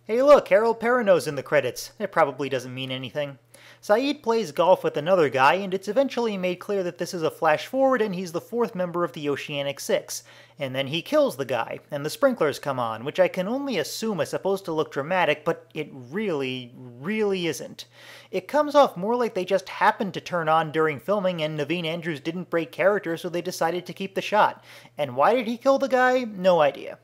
Hey look, Harold Perrineau's in the credits. It probably doesn't mean anything. Sayid plays golf with another guy, and it's eventually made clear that this is a flash forward and he's the fourth member of the Oceanic Six. And then he kills the guy, and the sprinklers come on, which I can only assume is supposed to look dramatic, but it really isn't. It comes off more like they just happened to turn on during filming and Naveen Andrews didn't break character, so they decided to keep the shot. And why did he kill the guy? No idea.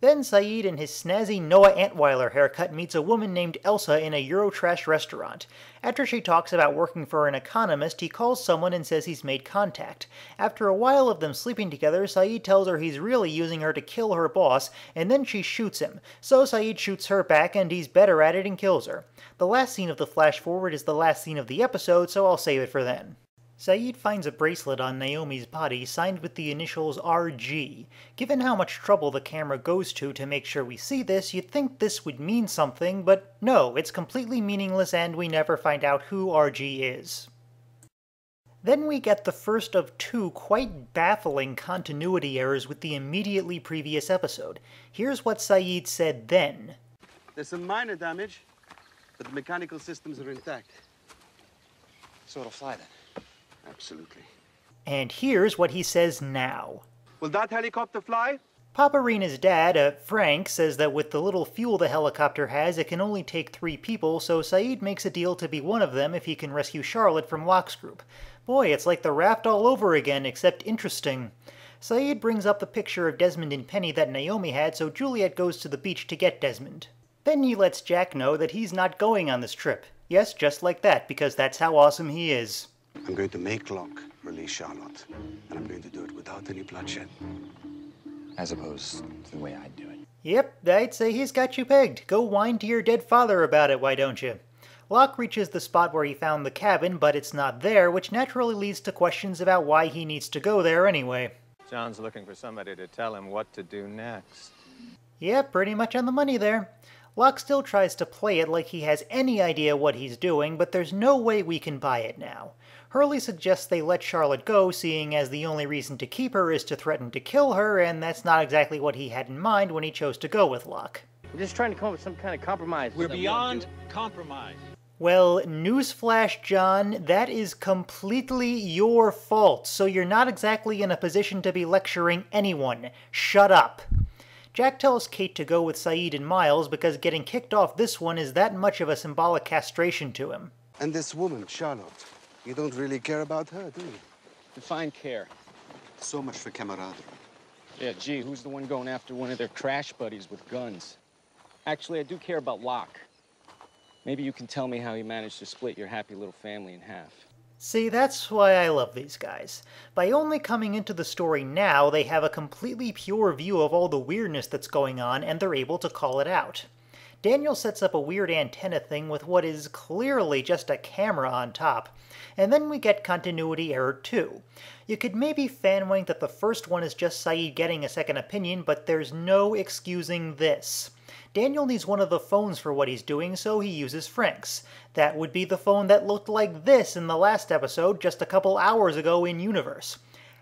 Then Sayid in his snazzy Noah Antweiler haircut meets a woman named Elsa in a Eurotrash restaurant. After she talks about working for an economist, he calls someone and says he's made contact. After a while of them sleeping together, Sayid tells her he's really using her to kill her boss, and then she shoots him. So Sayid shoots her back, and he's better at it and kills her. The last scene of the flash forward is the last scene of the episode, so I'll save it for then. Sayid finds a bracelet on Naomi's body signed with the initials RG. Given how much trouble the camera goes to make sure we see this, you'd think this would mean something, but no, it's completely meaningless and we never find out who RG is. Then we get the first of two quite baffling continuity errors with the immediately previous episode. Here's what Sayid said then. There's some minor damage, but the mechanical systems are intact. So it'll fly then. Absolutely. And here's what he says now. Will that helicopter fly? Paparina's dad, Frank, says that with the little fuel the helicopter has, it can only take 3 people, so Sayid makes a deal to be one of them if he can rescue Charlotte from Locke's group. Boy, it's like the raft all over again, except interesting. Sayid brings up the picture of Desmond and Penny that Naomi had, so Juliet goes to the beach to get Desmond. Then he lets Jack know that he's not going on this trip. Yes, just like that, because that's how awesome he is. I'm going to make Locke release Charlotte, and I'm going to do it without any bloodshed. As opposed to the way I'd do it. Yep, I'd say he's got you pegged. Go whine to your dead father about it, why don't you? Locke reaches the spot where he found the cabin, but it's not there, which naturally leads to questions about why he needs to go there anyway. John's looking for somebody to tell him what to do next. Yep, pretty much on the money there. Locke still tries to play it like he has any idea what he's doing, but there's no way we can buy it now. Hurley suggests they let Charlotte go, seeing as the only reason to keep her is to threaten to kill her, and that's not exactly what he had in mind when he chose to go with Locke. We're just trying to come up with some kind of compromise. We're beyond compromise. Well, newsflash, John, that is completely your fault, so you're not exactly in a position to be lecturing anyone. Shut up. Jack tells Kate to go with Sayid and Miles because getting kicked off this one is that much of a symbolic castration to him. And this woman, Charlotte, you don't really care about her, do you? Define care. So much for camaraderie. Yeah, gee, who's the one going after one of their crash buddies with guns? Actually, I do care about Locke. Maybe you can tell me how he managed to split your happy little family in half. See, that's why I love these guys. By only coming into the story now, they have a completely pure view of all the weirdness that's going on, and they're able to call it out. Daniel sets up a weird antenna thing with what is clearly just a camera on top. And then we get continuity error 2. You could maybe fanwink that the first one is just Sayid getting a second opinion, but there's no excusing this. Daniel needs one of the phones for what he's doing, so he uses Frank's. That would be the phone that looked like this in the last episode just a couple hours ago in universe.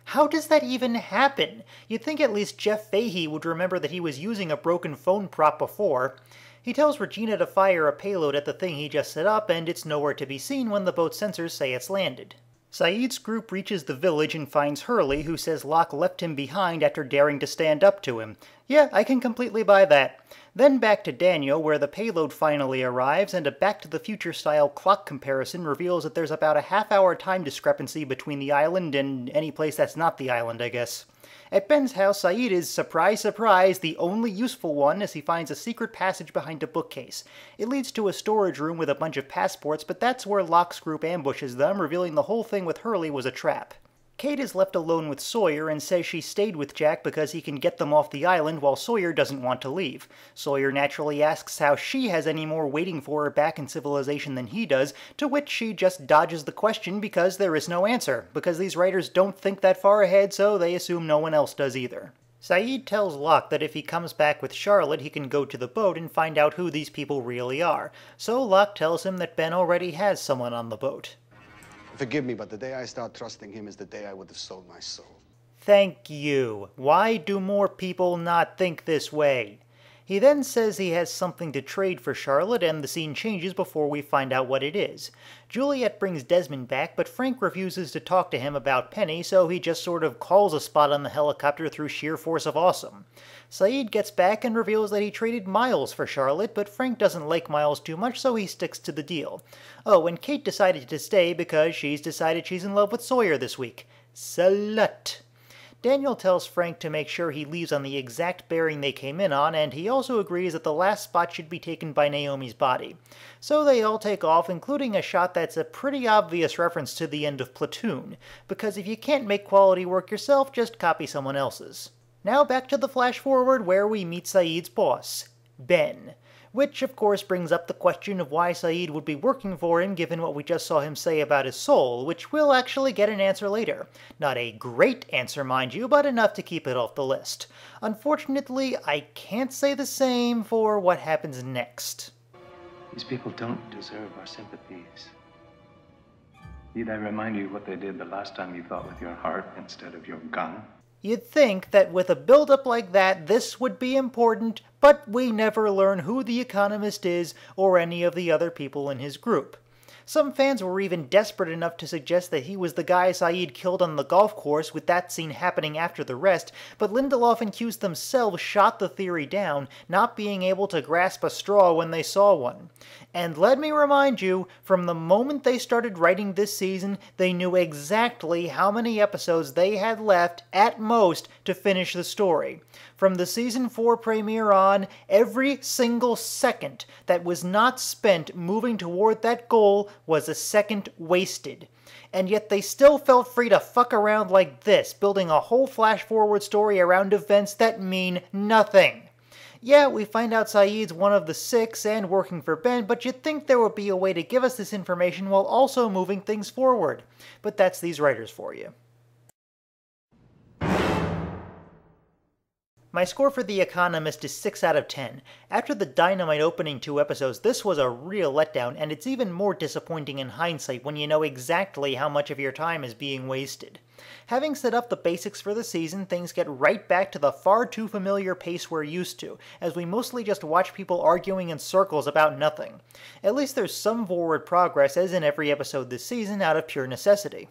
How does that even happen? You'd think at least Jeff Fahey would remember that he was using a broken phone prop before. He tells Regina to fire a payload at the thing he just set up, and it's nowhere to be seen when the boat's sensors say it's landed. Sayid's group reaches the village and finds Hurley, who says Locke left him behind after daring to stand up to him. Yeah, I can completely buy that. Then back to Daniel, where the payload finally arrives, and a Back to the Future-style clock comparison reveals that there's about a half-hour time discrepancy between the island and any place that's not the island, I guess. At Ben's house, Sayid is, surprise, surprise, the only useful one as he finds a secret passage behind a bookcase. It leads to a storage room with a bunch of passports, but that's where Locke's group ambushes them, revealing the whole thing with Hurley was a trap. Kate is left alone with Sawyer and says she stayed with Jack because he can get them off the island while Sawyer doesn't want to leave. Sawyer naturally asks how she has any more waiting for her back in civilization than he does, to which she just dodges the question because there is no answer, because these writers don't think that far ahead, so they assume no one else does either. Sayid tells Locke that if he comes back with Charlotte, he can go to the boat and find out who these people really are, so Locke tells him that Ben already has someone on the boat. Forgive me, but the day I start trusting him is the day I would have sold my soul. Thank you. Why do more people not think this way? He then says he has something to trade for Charlotte, and the scene changes before we find out what it is. Juliet brings Desmond back, but Frank refuses to talk to him about Penny, so he just sort of calls a spot on the helicopter through sheer force of awesome. Sayid gets back and reveals that he traded Miles for Charlotte, but Frank doesn't like Miles too much, so he sticks to the deal. Oh, and Kate decided to stay because she's decided she's in love with Sawyer this week. Slut. Daniel tells Frank to make sure he leaves on the exact bearing they came in on, and he also agrees that the last spot should be taken by Naomi's body. So they all take off, including a shot that's a pretty obvious reference to the end of Platoon, because if you can't make quality work yourself, just copy someone else's. Now back to the flash forward where we meet Sayid's boss, Ben. Which, of course, brings up the question of why Sayid would be working for him given what we just saw him say about his soul, which we'll actually get an answer later. Not a great answer, mind you, but enough to keep it off the list. Unfortunately, I can't say the same for what happens next. These people don't deserve our sympathies. Need I remind you what they did the last time you thought with your heart instead of your gun? You'd think that with a build-up like that, this would be important, but we never learn who the Economist is or any of the other people in his group. Some fans were even desperate enough to suggest that he was the guy Sayid killed on the golf course, with that scene happening after the rest, but Lindelof and Hughes themselves shot the theory down, not being able to grasp a straw when they saw one. And let me remind you, from the moment they started writing this season, they knew exactly how many episodes they had left, at most, to finish the story. From the Season 4 premiere on, every single second that was not spent moving toward that goal was a second wasted. And yet they still felt free to fuck around like this, building a whole flash-forward story around events that mean nothing. Yeah, we find out Sayid's one of the 6 and working for Ben, but you'd think there would be a way to give us this information while also moving things forward. But that's these writers for you. My score for The Economist is 6 out of 10. After the dynamite opening 2 episodes, this was a real letdown, and it's even more disappointing in hindsight when you know exactly how much of your time is being wasted. Having set up the basics for the season, things get right back to the far too familiar pace we're used to, as we mostly just watch people arguing in circles about nothing. At least there's some forward progress, as in every episode this season, out of pure necessity.